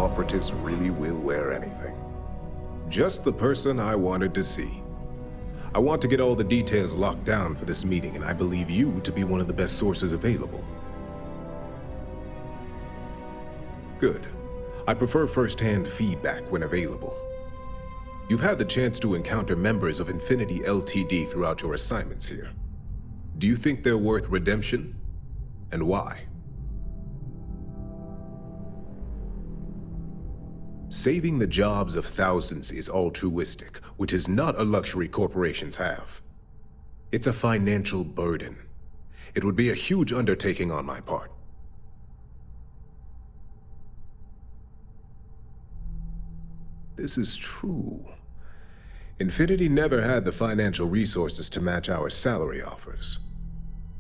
operatives really will wear anything. Just the person I wanted to see. I want to get all the details locked down for this meeting, and I believe you to be one of the best sources available. Good. I prefer first-hand feedback when available. You've had the chance to encounter members of Infinity Ltd. Throughout your assignments here. Do you think they're worth redemption? And why? Saving the jobs of thousands is altruistic, which is not a luxury corporations have. It's a financial burden. It would be a huge undertaking on my part. This is true. Infinity never had the financial resources to match our salary offers.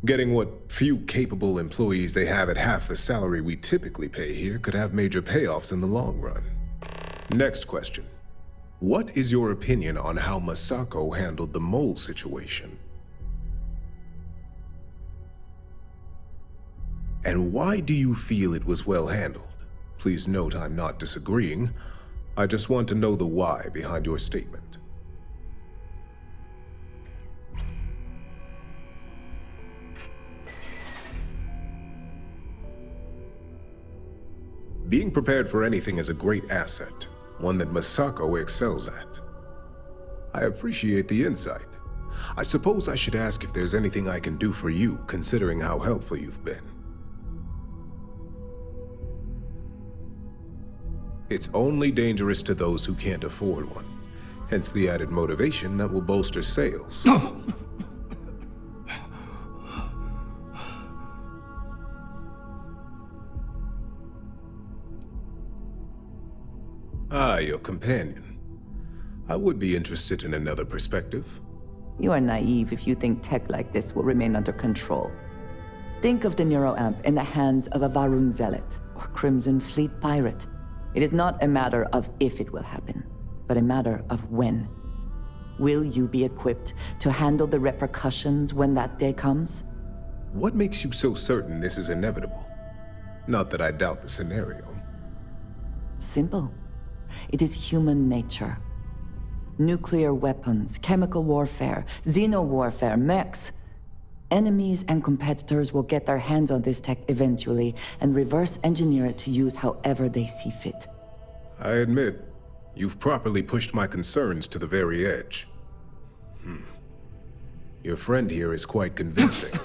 Getting what few capable employees they have at half the salary we typically pay here could have major payoffs in the long run. Next question. What is your opinion on how Masako handled the mole situation? And why do you feel it was well handled? Please note I'm not disagreeing. I just want to know the why behind your statement. Being prepared for anything is a great asset, one that Masako excels at. I appreciate the insight. I suppose I should ask if there's anything I can do for you, considering how helpful you've been. It's only dangerous to those who can't afford one, hence the added motivation that will bolster sales. Ah, your companion. I would be interested in another perspective. You are naive if you think tech like this will remain under control. Think of the Neuroamp in the hands of a Varun Zealot or Crimson Fleet pirate. It is not a matter of if it will happen, but a matter of when. Will you be equipped to handle the repercussions when that day comes? What makes you so certain this is inevitable? Not that I doubt the scenario. Simple. It is human nature. Nuclear weapons, chemical warfare, xeno-warfare, mechs. Enemies and competitors will get their hands on this tech eventually and reverse engineer it to use however they see fit. I admit, you've properly pushed my concerns to the very edge. Your friend here is quite convincing.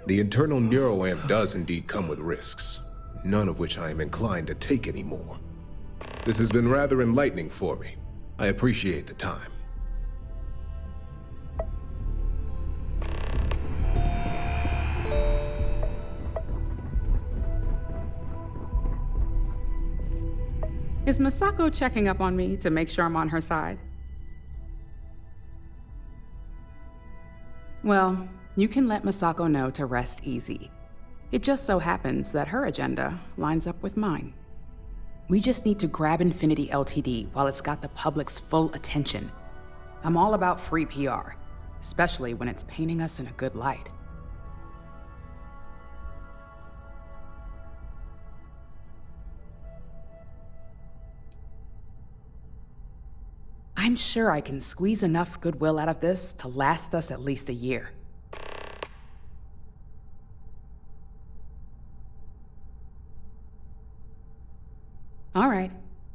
The internal neuroamp does indeed come with risks, none of which I am inclined to take anymore. This has been rather enlightening for me. I appreciate the time. Is Masako checking up on me to make sure I'm on her side? Well, you can let Masako know to rest easy. It just so happens that her agenda lines up with mine. We just need to grab Infinity Ltd. While it's got the public's full attention. I'm all about free PR, especially when it's painting us in a good light. I'm sure I can squeeze enough goodwill out of this to last us at least a year. All right,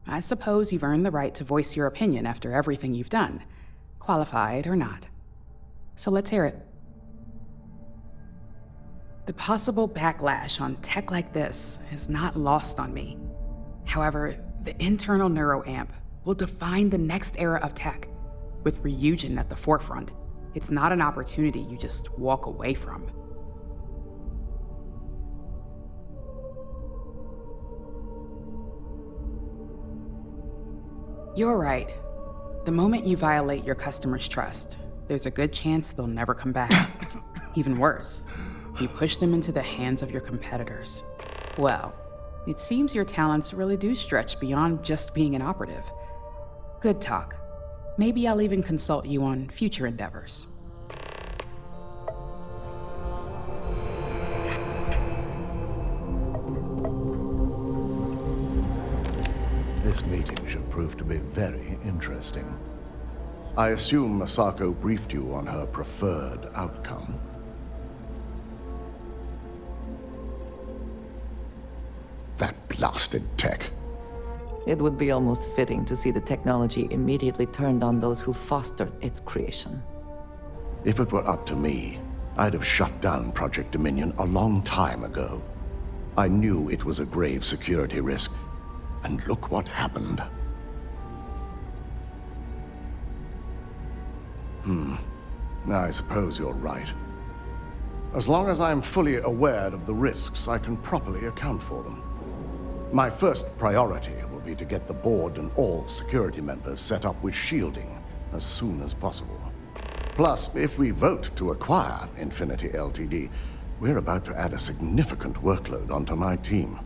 I suppose you've earned the right to voice your opinion after everything you've done, qualified or not. So let's hear it. The possible backlash on tech like this is not lost on me. However, the internal neuroamp will define the next era of tech, with Ryujin at the forefront. It's not an opportunity you just walk away from. You're right. The moment you violate your customers' trust, there's a good chance they'll never come back. Even worse, you push them into the hands of your competitors. Well, it seems your talents really do stretch beyond just being an operative. Good talk. Maybe I'll even consult you on future endeavors. This meeting should prove to be very interesting. I assume Masako briefed you on her preferred outcome. That blasted tech. It would be almost fitting to see the technology immediately turned on those who fostered its creation. If it were up to me, I'd have shut down Project Dominion a long time ago. I knew it was a grave security risk, and look what happened. I suppose you're right. As long as I'm fully aware of the risks, I can properly account for them. My first priority will be to get the board and all security members set up with shielding as soon as possible. Plus, if we vote to acquire Infinity Ltd., we're about to add a significant workload onto my team.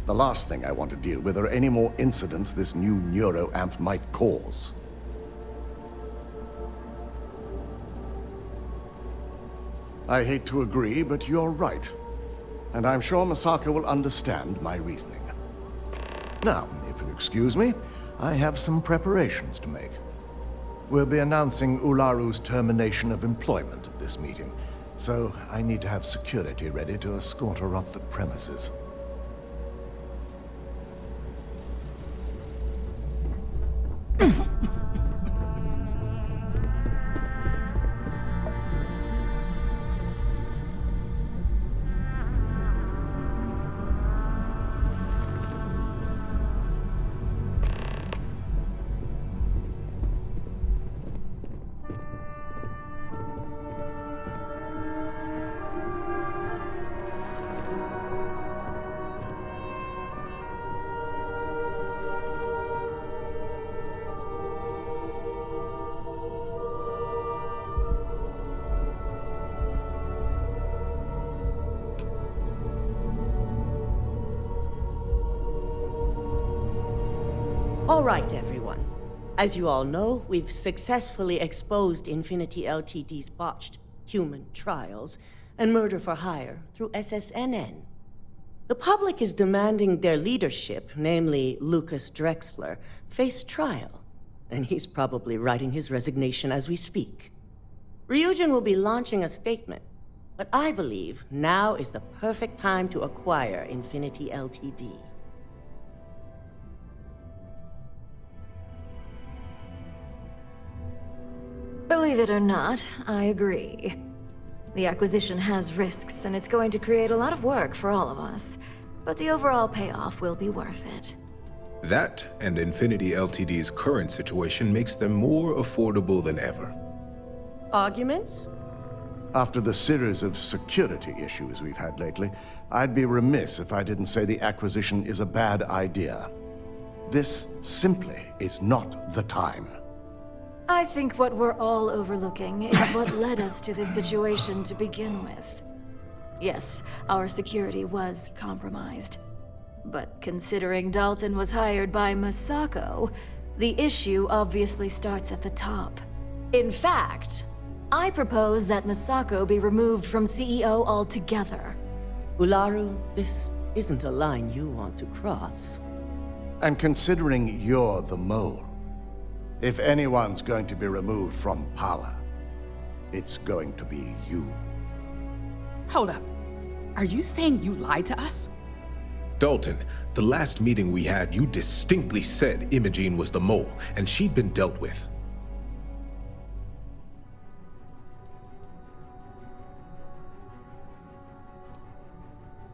The last thing I want to deal with are any more incidents this new neuroamp might cause. I hate to agree, but you're right. And I'm sure Masako will understand my reasoning. Now, if you'll excuse me, I have some preparations to make. We'll be announcing Ularu's termination of employment at this meeting, so I need to have security ready to escort her off the premises. All right, everyone. As you all know, we've successfully exposed Infinity Ltd's botched human trials and murder for hire through SSNN. The public is demanding their leadership, namely Lucas Drexler, face trial, and he's probably writing his resignation as we speak. Ryujin will be launching a statement, but I believe now is the perfect time to acquire Infinity Ltd. Believe it or not, I agree. The acquisition has risks, and it's going to create a lot of work for all of us. But the overall payoff will be worth it. That and Infinity Ltd's current situation makes them more affordable than ever. Arguments? After the series of security issues we've had lately, I'd be remiss if I didn't say the acquisition is a bad idea. This simply is not the time. I think what we're all overlooking is what led us to this situation to begin with. Yes, our security was compromised. But considering Dalton was hired by Masako, the issue obviously starts at the top. In fact, I propose that Masako be removed from CEO altogether. Ularu, this isn't a line you want to cross. And considering you're the mole, if anyone's going to be removed from power, it's going to be you. Hold up. Are you saying you lied to us? Dalton, the last meeting we had, you distinctly said Imogene was the mole, and she'd been dealt with.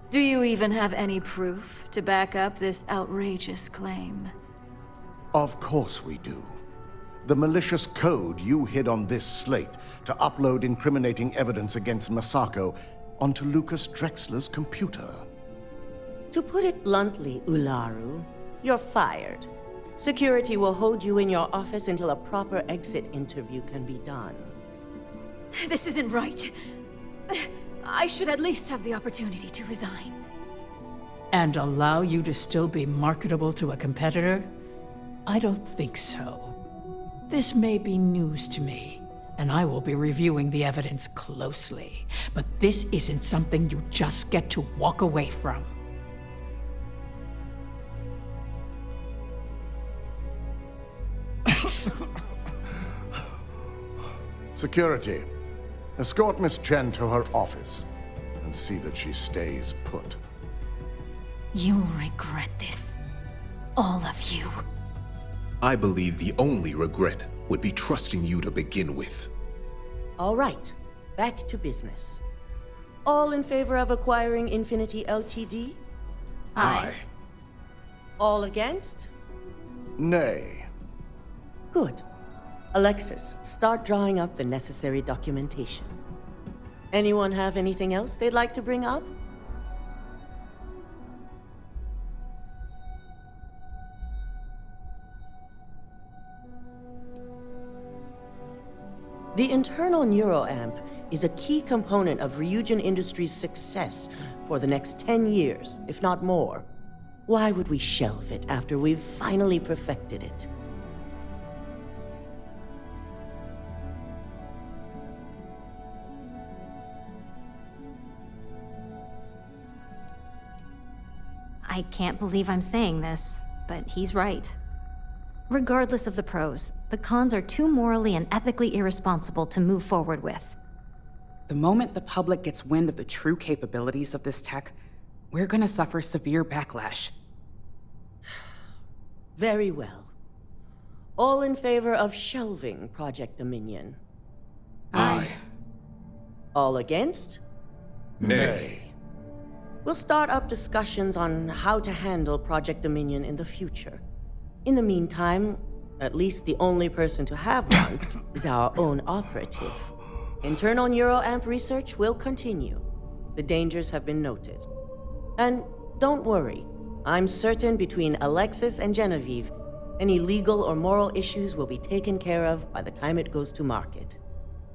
Do you even have any proof to back up this outrageous claim? Of course we do. The malicious code you hid on this slate to upload incriminating evidence against Masako onto Lucas Drexler's computer. To put it bluntly, Ularu, you're fired. Security will hold you in your office until a proper exit interview can be done. This isn't right. I should at least have the opportunity to resign. And allow you to still be marketable to a competitor? I don't think so. This may be news to me, and I will be reviewing the evidence closely. But this isn't something you just get to walk away from. Security, escort Miss Chen to her office and see that she stays put. You'll regret this. All of you. I believe the only regret would be trusting you to begin with. All right, back to business. All in favor of acquiring Infinity Ltd? Aye. All against? Nay. Good. Alexis, start drawing up the necessary documentation. Anyone have anything else they'd like to bring up? The internal neuroamp is a key component of Ryujin Industries' success for the next 10 years, if not more. Why would we shelve it after we've finally perfected it? I can't believe I'm saying this, but he's right. Regardless of the pros, the cons are too morally and ethically irresponsible to move forward with. The moment the public gets wind of the true capabilities of this tech, we're gonna suffer severe backlash. Very well. All in favor of shelving Project Dominion? Aye. All against? Nay. We'll start up discussions on how to handle Project Dominion in the future. In the meantime, at least the only person to have one is our own operative. Internal neuroamp research will continue. The dangers have been noted. And don't worry, I'm certain between Alexis and Genevieve, any legal or moral issues will be taken care of by the time it goes to market.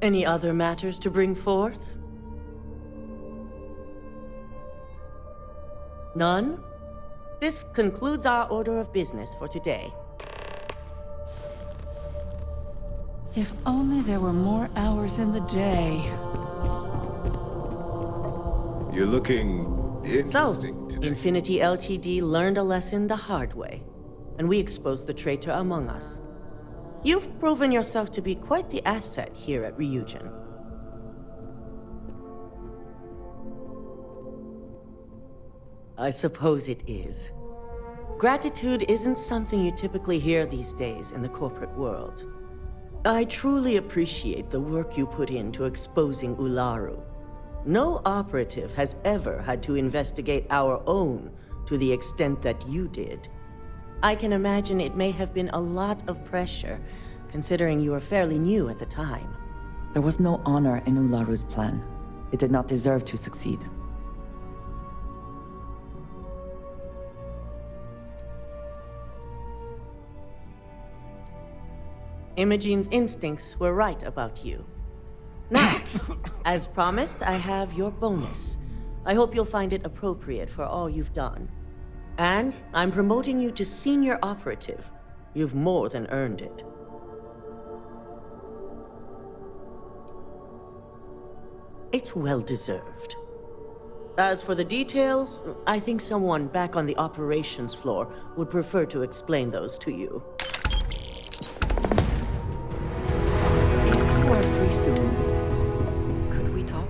Any other matters to bring forth? None? This concludes our order of business for today. If only there were more hours in the day. You're looking So, interesting today. Infinity Ltd learned a lesson the hard way, and we exposed the traitor among us. You've proven yourself to be quite the asset here at Ryujin. I suppose it is. Gratitude isn't something you typically hear these days in the corporate world. I truly appreciate the work you put into exposing Ularu. No operative has ever had to investigate our own to the extent that you did. I can imagine it may have been a lot of pressure, considering you were fairly new at the time. There was no honor in Ularu's plan. It did not deserve to succeed. Imogene's instincts were right about you. Now, as promised, I have your bonus. I hope you'll find it appropriate for all you've done. And I'm promoting you to senior operative. You've more than earned it. It's well deserved. As for the details, I think someone back on the operations floor would prefer to explain those to you. If you are free soon, could we talk?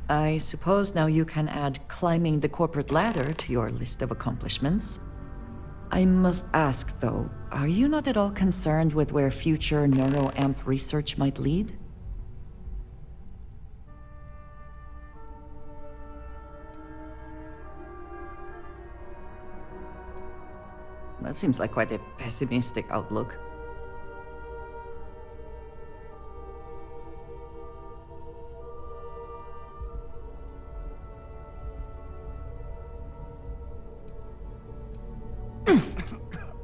I suppose now you can add climbing the corporate ladder to your list of accomplishments. I must ask, though, are you not at all concerned with where future neuroamp research might lead? That seems like quite a pessimistic outlook.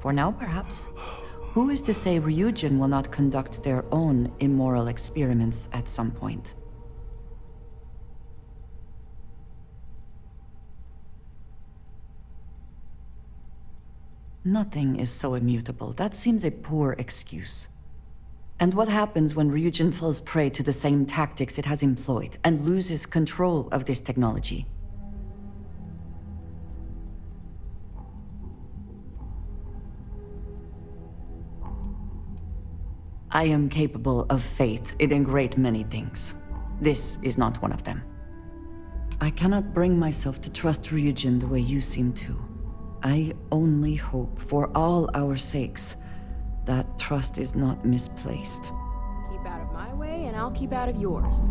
For now, perhaps. Who is to say Ryujin will not conduct their own immoral experiments at some point? Nothing is so immutable. That seems a poor excuse. And what happens when Ryujin falls prey to the same tactics it has employed and loses control of this technology? I am capable of faith in a great many things. This is not one of them. I cannot bring myself to trust Ryujin the way you seem to. I only hope, for all our sakes, that trust is not misplaced. Keep out of my way, and I'll keep out of yours.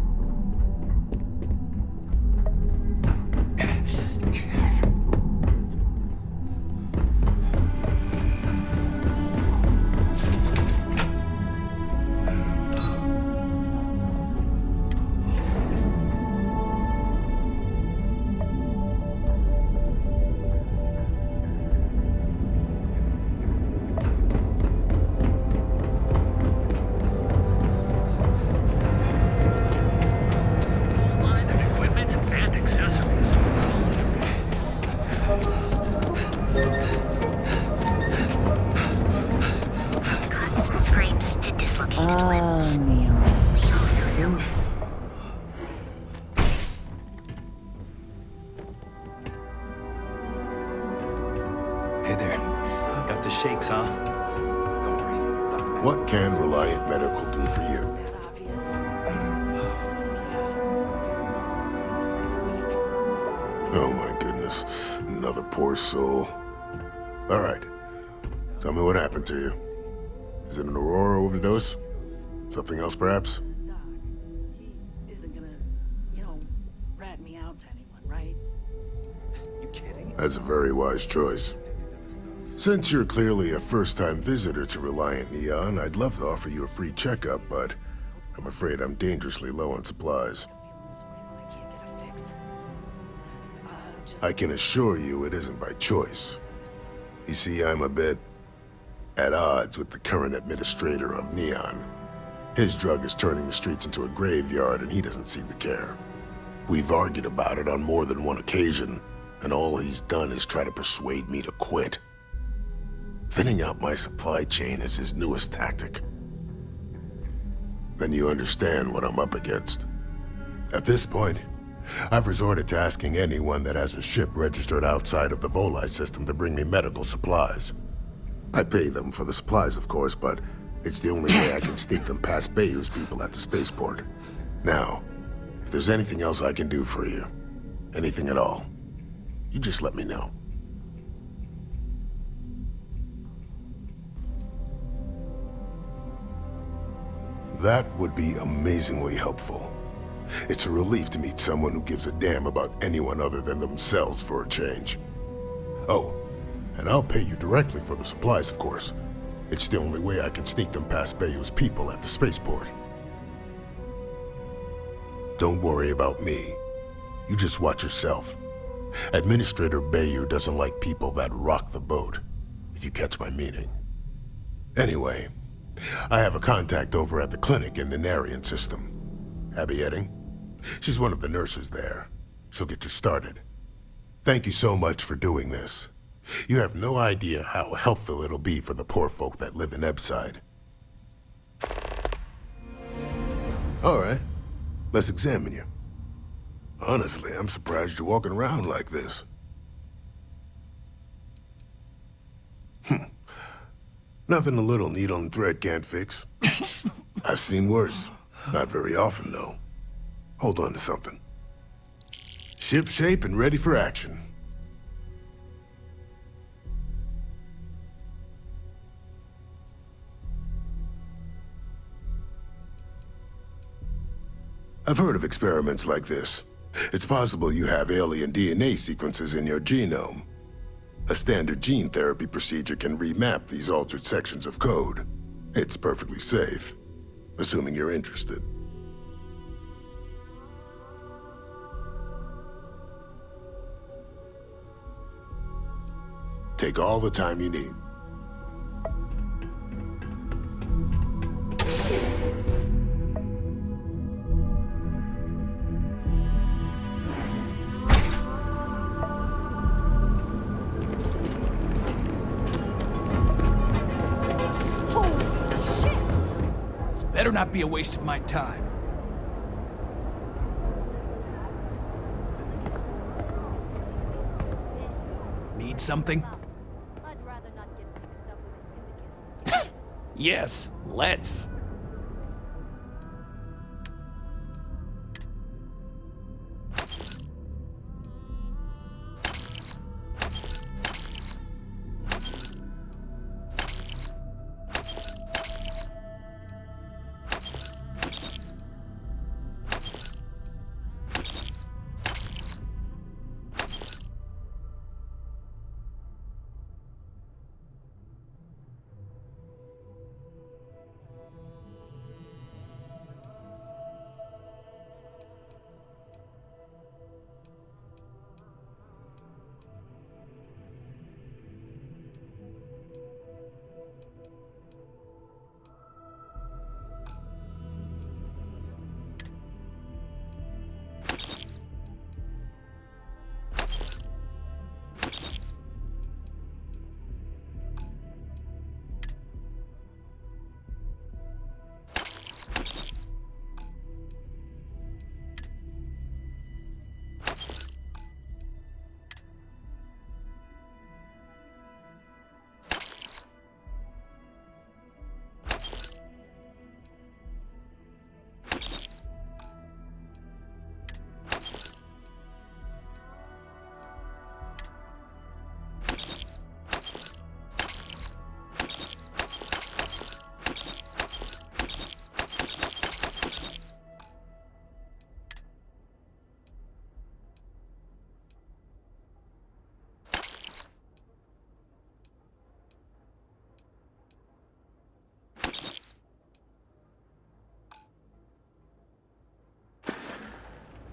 Hey there. Got the shakes, huh? Don't worry. What can Reliant Medical do for you? Oh my goodness. Another poor soul. All right. Tell me what happened to you. Is it an Aurora overdose? Something else, perhaps? He isn't gonna, rat me out to anyone, right? You kidding? That's a very wise choice. Since you're clearly a first-time visitor to Reliant Neon, I'd love to offer you a free checkup, but I'm afraid I'm dangerously low on supplies. I can assure you it isn't by choice. You see, I'm a bit at odds with the current administrator of Neon. His drug is turning the streets into a graveyard, and he doesn't seem to care. We've argued about it on more than one occasion, and all he's done is try to persuade me to quit. Thinning out my supply chain is his newest tactic. Then you understand what I'm up against. At this point, I've resorted to asking anyone that has a ship registered outside of the Volai system to bring me medical supplies. I pay them for the supplies, of course, but it's the only way I can sneak them past Bayou's people at the spaceport. Now, if there's anything else I can do for you, anything at all, you just let me know. That would be amazingly helpful. It's a relief to meet someone who gives a damn about anyone other than themselves for a change. Oh, and I'll pay you directly for the supplies, of course. It's the only way I can sneak them past Bayou's people at the spaceport. Don't worry about me. You just watch yourself. Administrator Bayou doesn't like people that rock the boat, if you catch my meaning. Anyway, I have a contact over at the clinic in the Narian system. Abby Edding? She's one of the nurses there. She'll get you started. Thank you so much for doing this. You have no idea how helpful it'll be for the poor folk that live in Ebside. All right, let's examine you. Honestly, I'm surprised you're walking around like this. Nothing a little needle and thread can't fix. I've seen worse. Not very often, though. Hold on to something. Ship shape and ready for action. I've heard of experiments like this. It's possible you have alien DNA sequences in your genome. A standard gene therapy procedure can remap these altered sections of code. It's perfectly safe, assuming you're interested. Take all the time you need. Better not be a waste of my time. Need something? I'd rather not get mixed up with a syndicate. Yes, let's.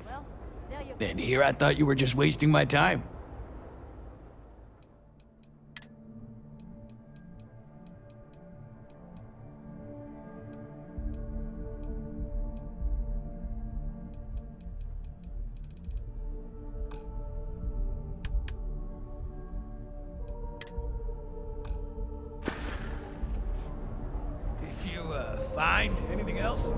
Well, there you go. And here I thought you were just wasting my time. If you, find anything else?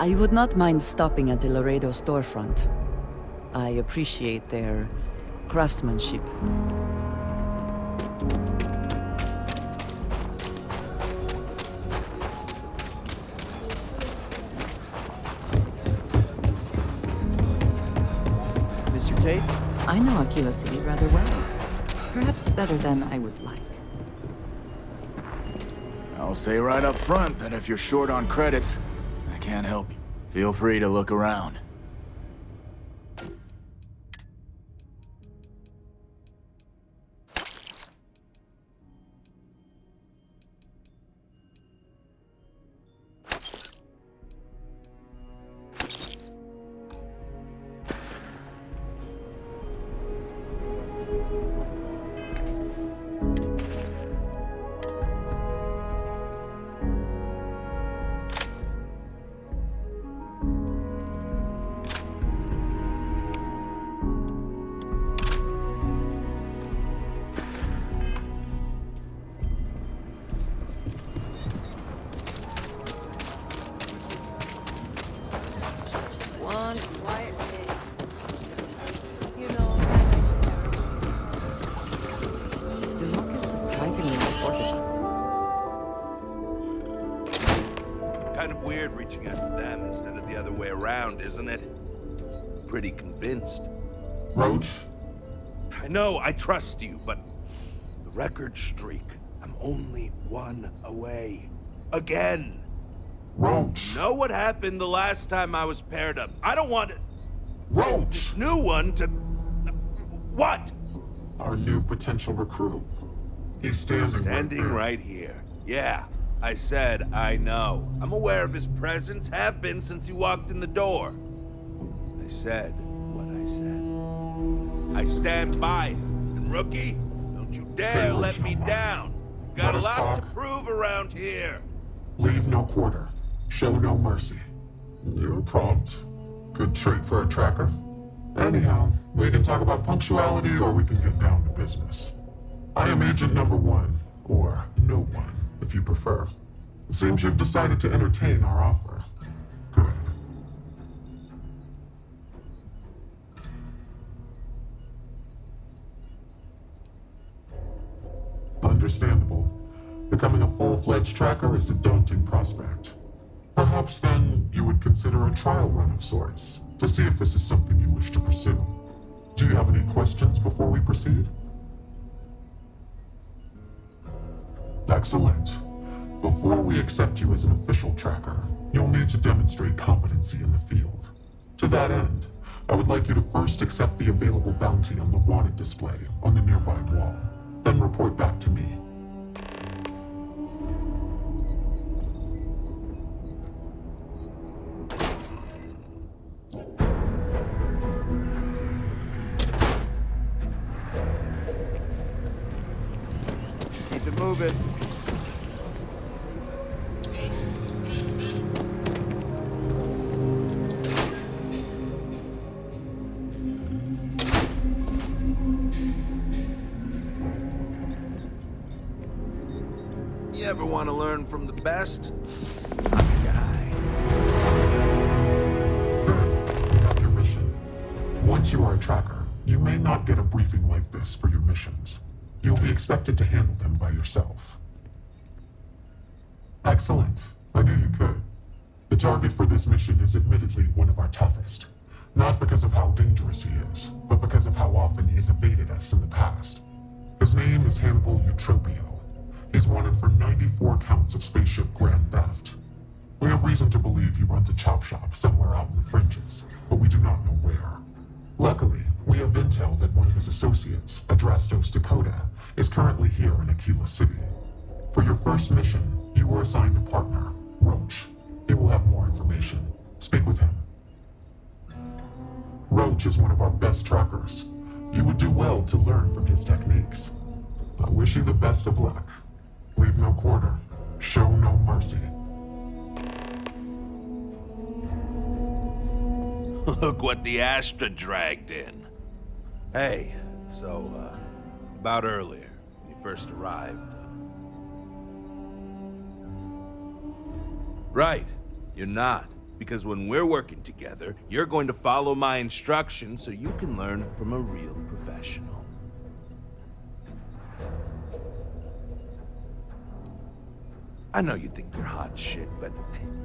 I would not mind stopping at the Laredo storefront. I appreciate their craftsmanship. Mr. Tate? I know Aquila City rather well. Perhaps better than I would like. I'll say right up front that if you're short on credits, I can't help you. Feel free to look around. wasn't it? Pretty convinced. Roach? I know I trust you, but the record streak, I'm only one away. Again. Roach! Know what happened the last time I was paired up? I don't want it. Roach! This new one to... What? Our new potential recruit. He's standing right here. Yeah, I said I know. I'm aware of his presence, have been since he walked in the door. I said what I said. I stand by it. And rookie, don't you dare let me down. Got a lot to prove around here. Leave no quarter. Show no mercy. You're prompt. Good trait for a tracker. Anyhow, we can talk about punctuality or we can get down to business. I am Agent Number 1, or No One, if you prefer. It seems you've decided to entertain our offer. Good. Understandable. Becoming a full-fledged tracker is a daunting prospect. Perhaps then you would consider a trial run of sorts, to see if this is something you wish to pursue. Do you have any questions before we proceed? Excellent. Before we accept you as an official tracker, you'll need to demonstrate competency in the field. To that end, I would like you to first accept the available bounty on the wanted display on the nearby wall, then report back to me. Keep it moving. You ever want to learn from the best? I'm a guy. You have your mission. Once you are a tracker, you may not get a briefing like this for your missions. You'll be expected to handle them by yourself. Excellent. I knew you could. The target for this mission is admittedly one of our toughest. Not because of how dangerous he is, but because of how often he has evaded us in the past. His name is Hannibal Eutropio. He's wanted for 94 counts of spaceship grand theft. We have reason to believe he runs a chop shop somewhere out in the fringes, but we do not know where. Luckily, we have intel that one of his associates, Adrastos Dakota, is currently here in Aquila City. For your first mission, you were assigned a partner, Roach. He will have more information. Speak with him. Roach is one of our best trackers. You would do well to learn from his techniques. I wish you the best of luck. Leave no quarter. Show no mercy. Look what the Astra dragged in. Hey, so, about earlier, when you first arrived. Right, you're not. Because when we're working together, you're going to follow my instructions so you can learn from a real professional. I know you think you're hot shit, but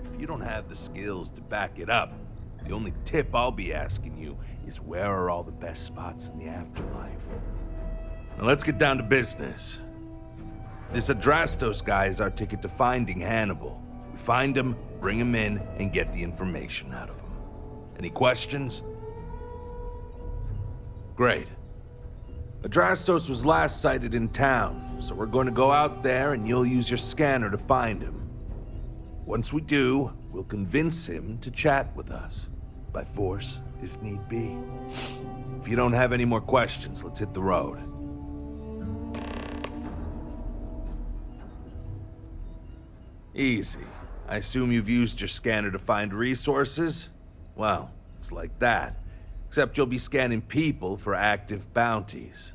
if you don't have the skills to back it up, the only tip I'll be asking you is where are all the best spots in the afterlife? Now let's get down to business. This Adrastos guy is our ticket to finding Hannibal. We find him, bring him in, and get the information out of him. Any questions? Great. Adrastos was last sighted in town, so we're going to go out there and you'll use your scanner to find him. Once we do, we'll convince him to chat with us. By force, if need be. If you don't have any more questions, let's hit the road. Easy. I assume you've used your scanner to find resources? Well, it's like that. Except you'll be scanning people for active bounties.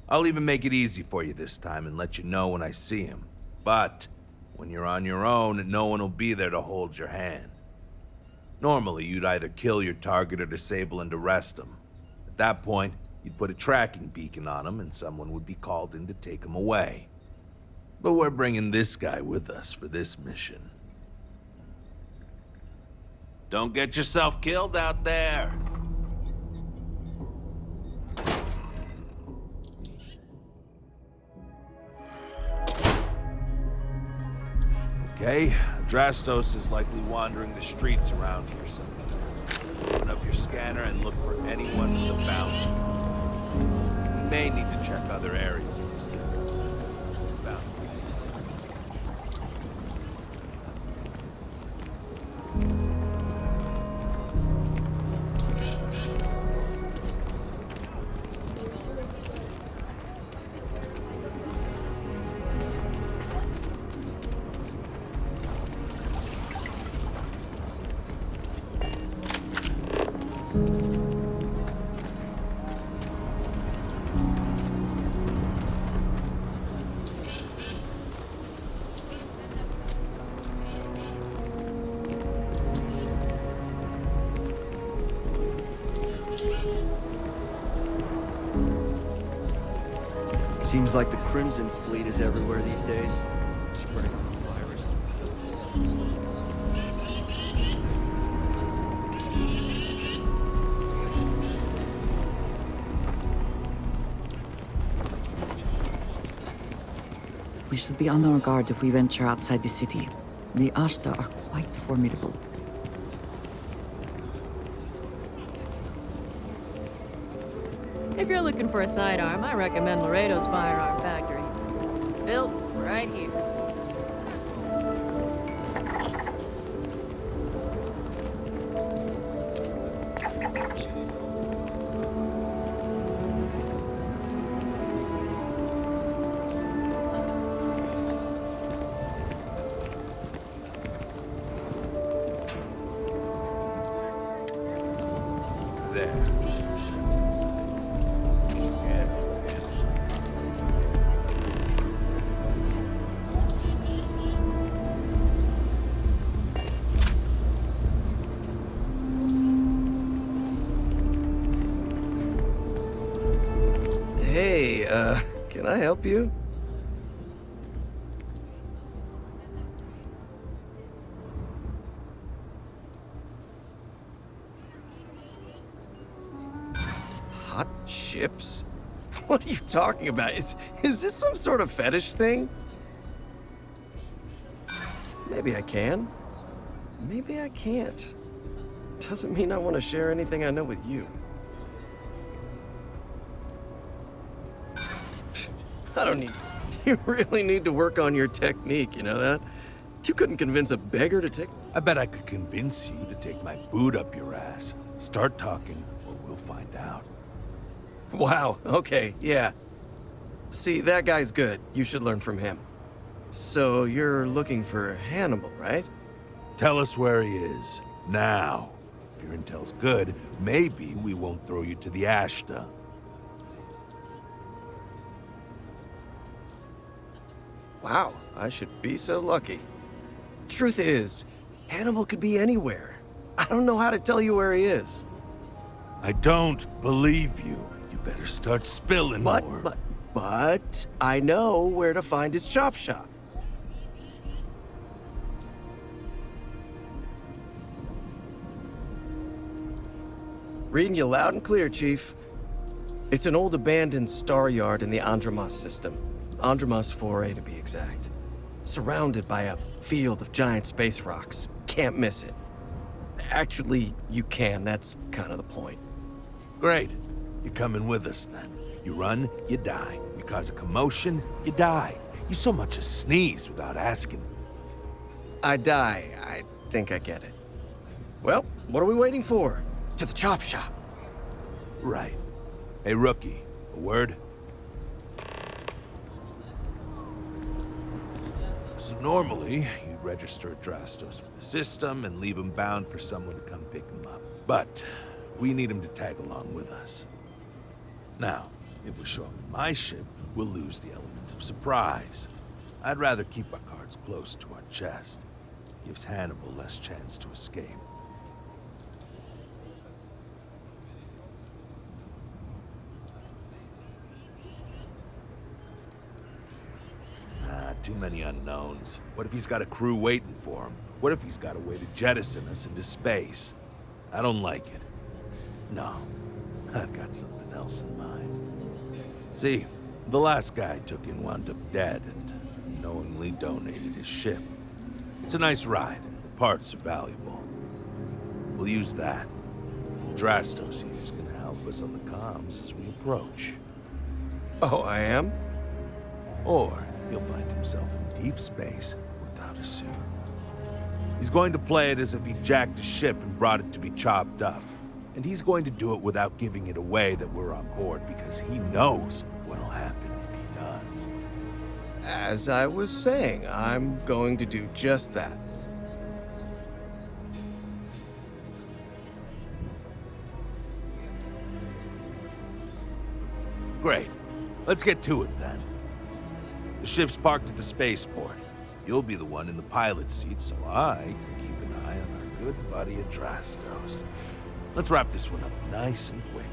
I'll even make it easy for you this time and let you know when I see him. But when you're on your own, no one will be there to hold your hand. Normally, you'd either kill your target or disable and arrest him. At that point, you'd put a tracking beacon on him and someone would be called in to take him away. But we're bringing this guy with us for this mission. Don't get yourself killed out there. Okay, Drastos is likely wandering the streets around here somewhere. Open up your scanner and look for anyone with a bounty. You may need to check other areas of the city. Bounty. Seems like the Crimson Fleet is everywhere these days. Spreading the virus. We should be on our guard if we venture outside the city. The Ashta are quite formidable. If you're looking for a sidearm, I recommend Laredo's Firearm Factory. Built right here. There. Hey, can I help you? Hot chips? What are you talking about? Is this some sort of fetish thing? Maybe I can. Maybe I can't. Doesn't mean I want to share anything I know with you. I don't need... You really need to work on your technique, you know that? You couldn't convince a beggar to take... I bet I could convince you to take my boot up your ass. Start talking, or we'll find out. Wow, okay, yeah. See, that guy's good. You should learn from him. So, you're looking for Hannibal, right? Tell us where he is, now. If your intel's good, maybe we won't throw you to the Ashta. Wow, I should be so lucky. Truth is, Hannibal could be anywhere. I don't know how to tell you where he is. I don't believe you. You better start spilling more. But I know where to find his chop shop. Reading you loud and clear, Chief. It's an old abandoned star yard in the Andromos system. Andromos 4A to be exact. Surrounded by a field of giant space rocks. Can't miss it. Actually, you can. That's kind of the point. Great. You're coming with us, then. You run, you die. You cause a commotion, you die. You so much as sneeze without asking. I die. I think I get it. Well, what are we waiting for? To the chop shop. Right. Hey, rookie. A word? So normally, you'd register Drastos with the system and leave him bound for someone to come pick him up. But we need him to tag along with us. Now, if we show up in my ship, we'll lose the element of surprise. I'd rather keep our cards close to our chest. Gives Hannibal less chance to escape. Too Too many unknowns. What if he's got a crew waiting for him? What if he's got a way to jettison us into space? I don't like it. No, I've got something else in mind. See, the last guy I took in wound up dead and knowingly donated his ship. It's a nice ride, and the parts are valuable. We'll use that. Drastos here is gonna help us on the comms as we approach. Oh, I am? Or he'll find himself in deep space without a suit. He's going to play it as if he jacked a ship and brought it to be chopped up. And he's going to do it without giving it away that we're on board because he knows what'll happen if he does. As I was saying, I'm going to do just that. Great. Let's get to it then. The ship's parked at the spaceport. You'll be the one in the pilot's seat, so I can keep an eye on our good buddy Adrastos. Let's wrap this one up nice and quick.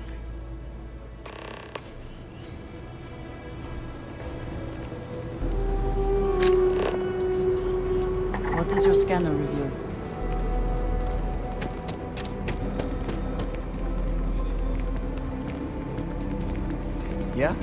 What does your scanner reveal? Yeah?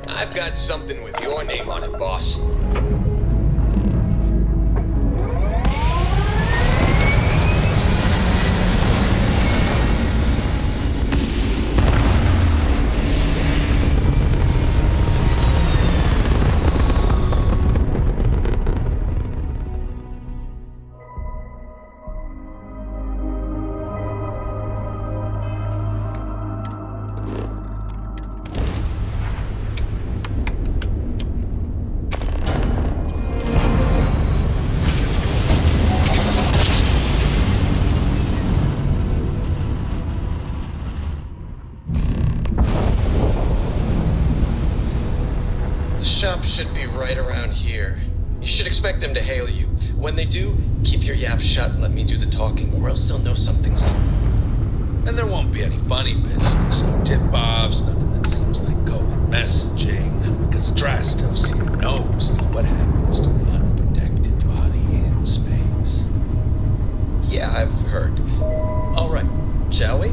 I've got something with your name on it, boss. should be right around here. You should expect them to hail you. When they do, keep your yap shut and let me do the talking, or else they'll know something's up. And there won't be any funny business, no tip-offs, nothing that seems like coded messaging, because Drastos here knows what happens to an unprotected body in space. Yeah, I've heard. All right, shall we?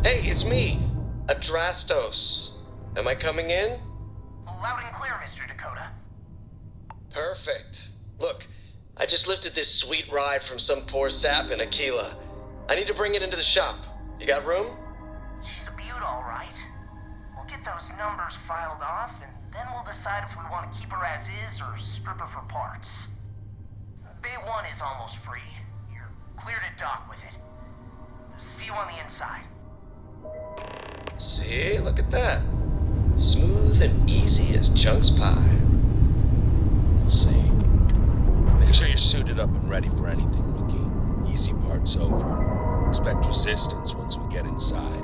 Hey, it's me, Adrastos. Am I coming in? Loud and clear, Mr. Dakota. Perfect. Look, I just lifted this sweet ride from some poor sap in Aquila. I need to bring it into the shop. You got room? She's a beaut, all right. We'll get those numbers filed off, and then we'll decide if we want to keep her as is or strip her for parts. Bay 1 is almost free. You're clear to dock with it. See you on the inside. See, look at that. Smooth and easy as Chunk's pie. We'll see. Make sure you're suited up and ready for anything, rookie. Easy part's over. Expect resistance once we get inside.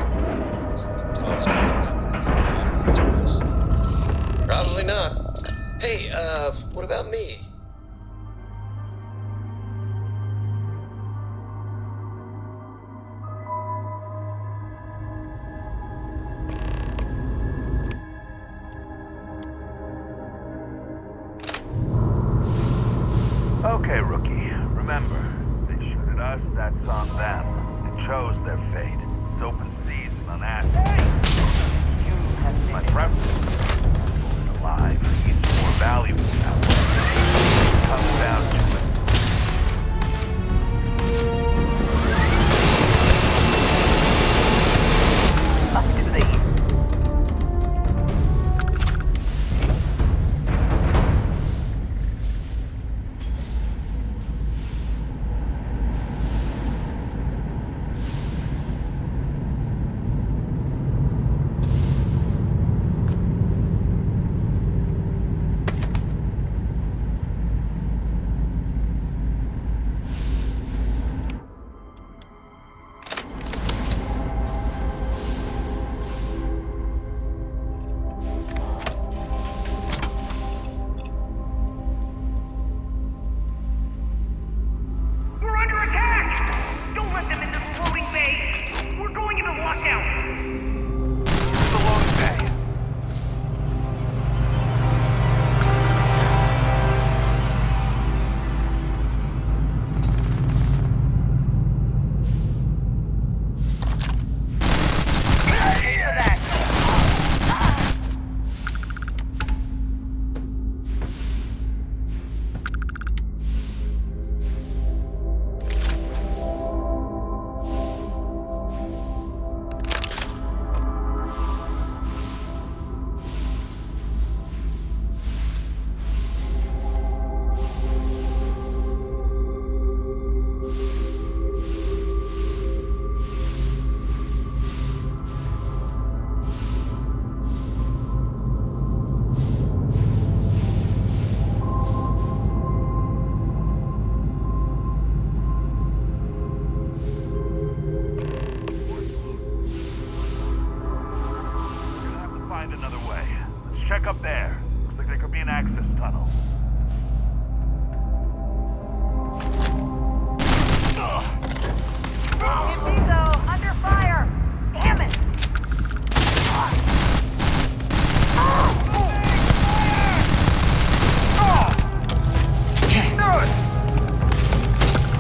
Something tells me they're not gonna take kindly to us. Probably not. Hey, what about me? Okay, rookie. Remember, they shoot at us, that's on them. They chose their fate. It's open season on assets. My preference is alive. He's more valuable that way. It comes down to it. Up to thee. Check up there. Looks like there could be an access tunnel. Indigo, under fire! Damn it!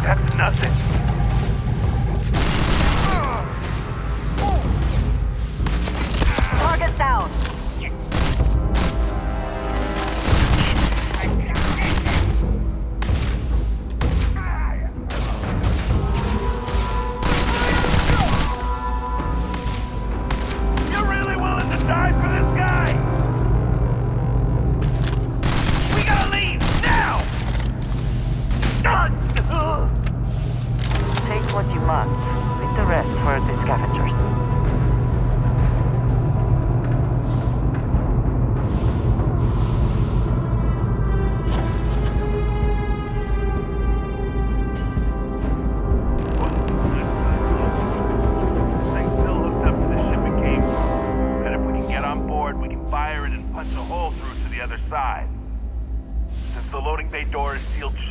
That's nothing. Target down! What you must. Leave the rest for the scavengers.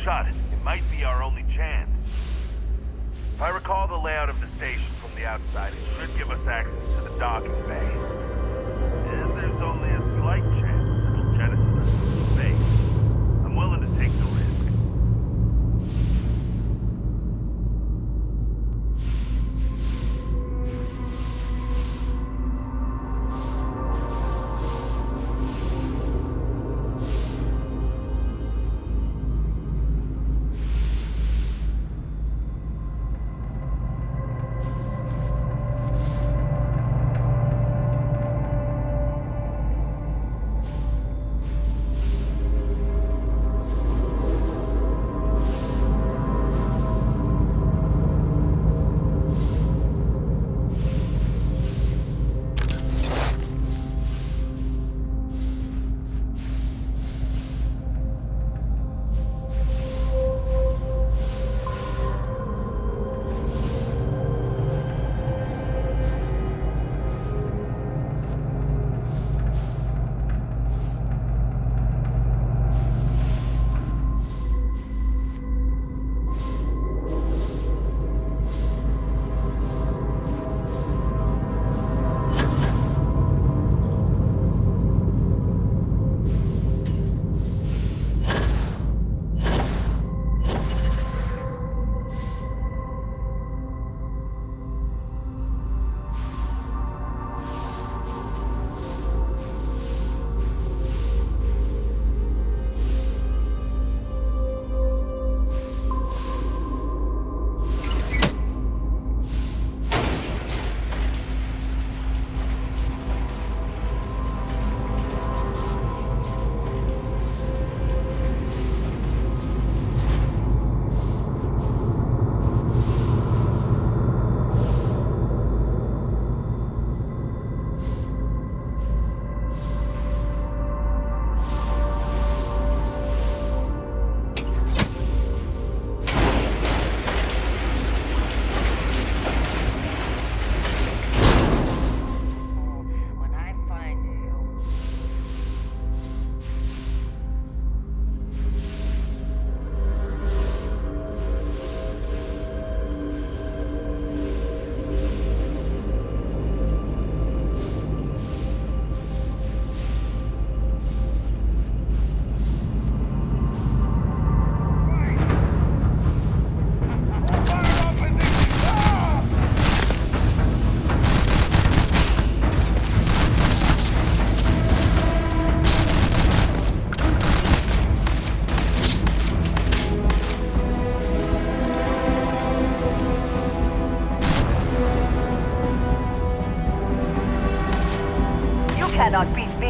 shut. It might be our only chance. If I recall the layout of the station from the outside, it should give us access to the docking bay. And there's only a slight chance it'll jettison us into space. I'm willing to take the risk. Cannot beat me.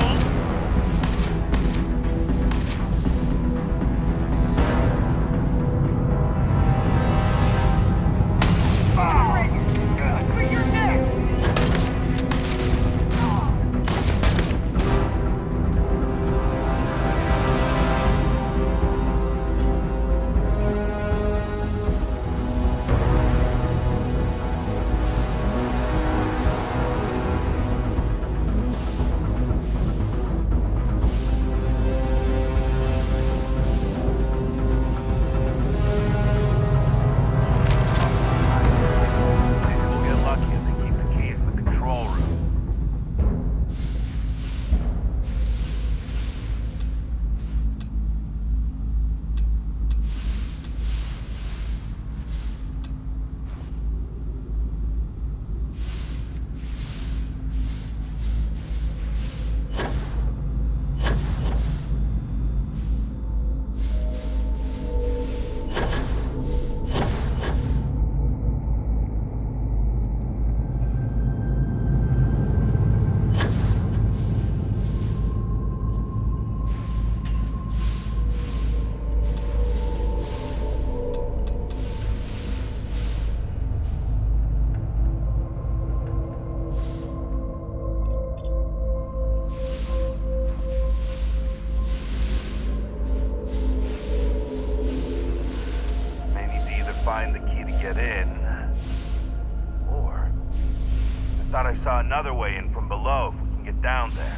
Thought I saw another way in from below if we can get down there.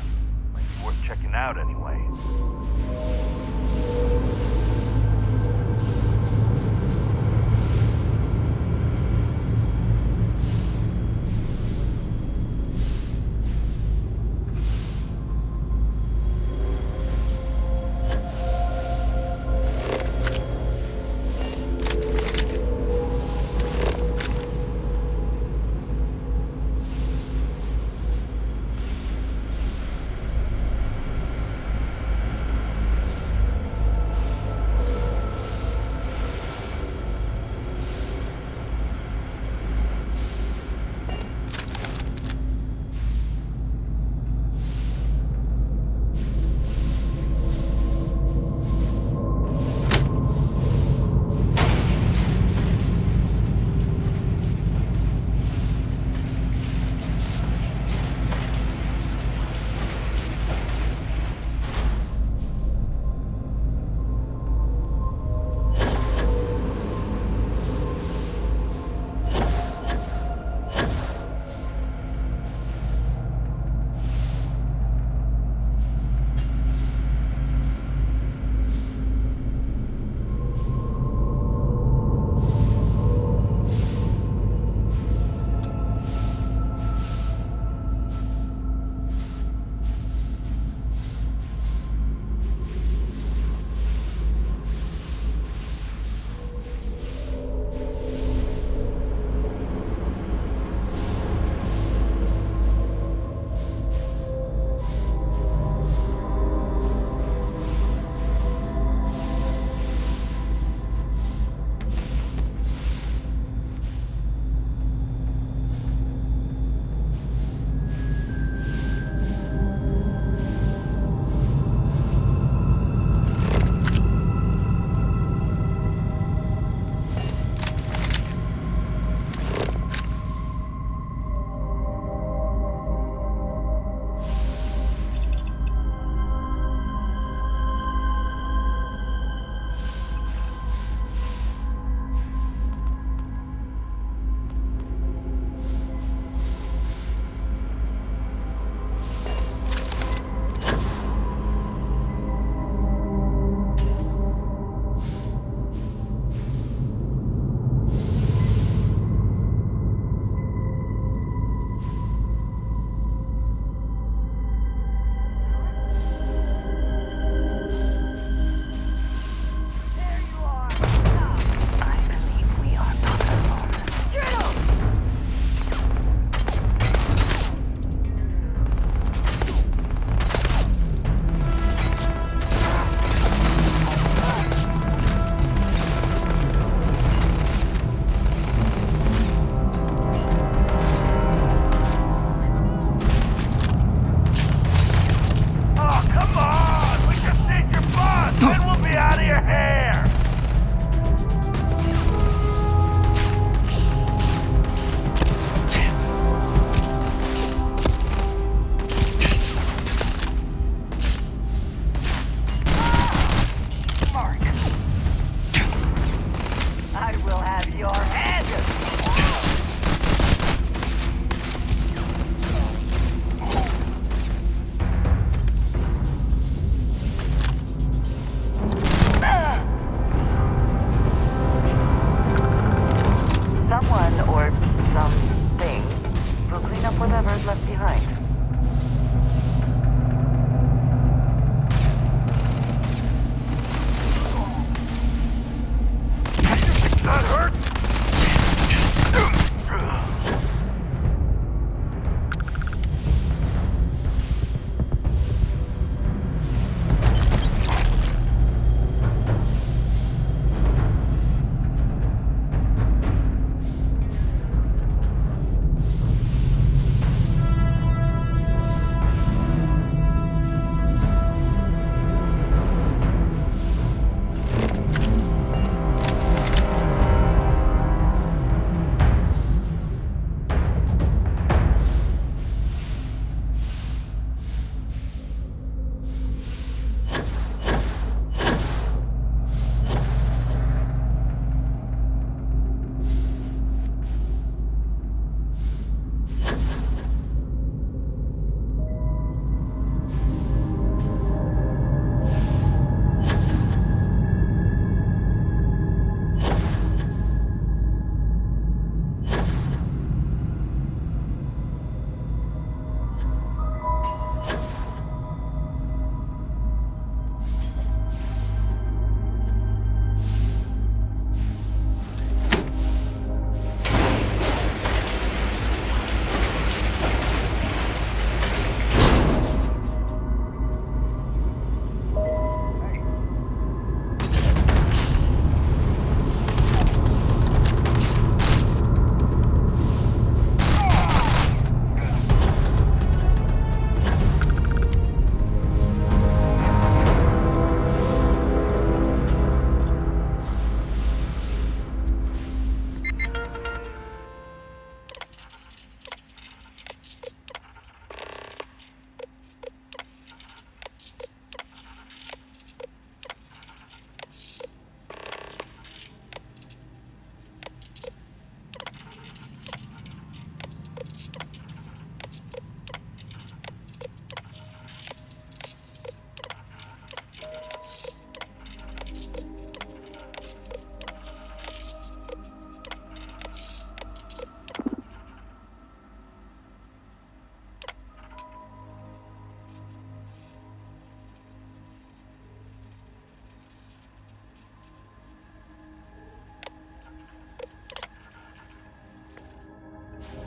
Might be worth checking out anyway. ones left behind. That hurt!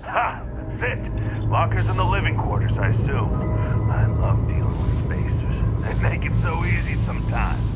Ha! That's it. Lockers in the living quarters, I assume. I love dealing with spacers. They make it so easy sometimes.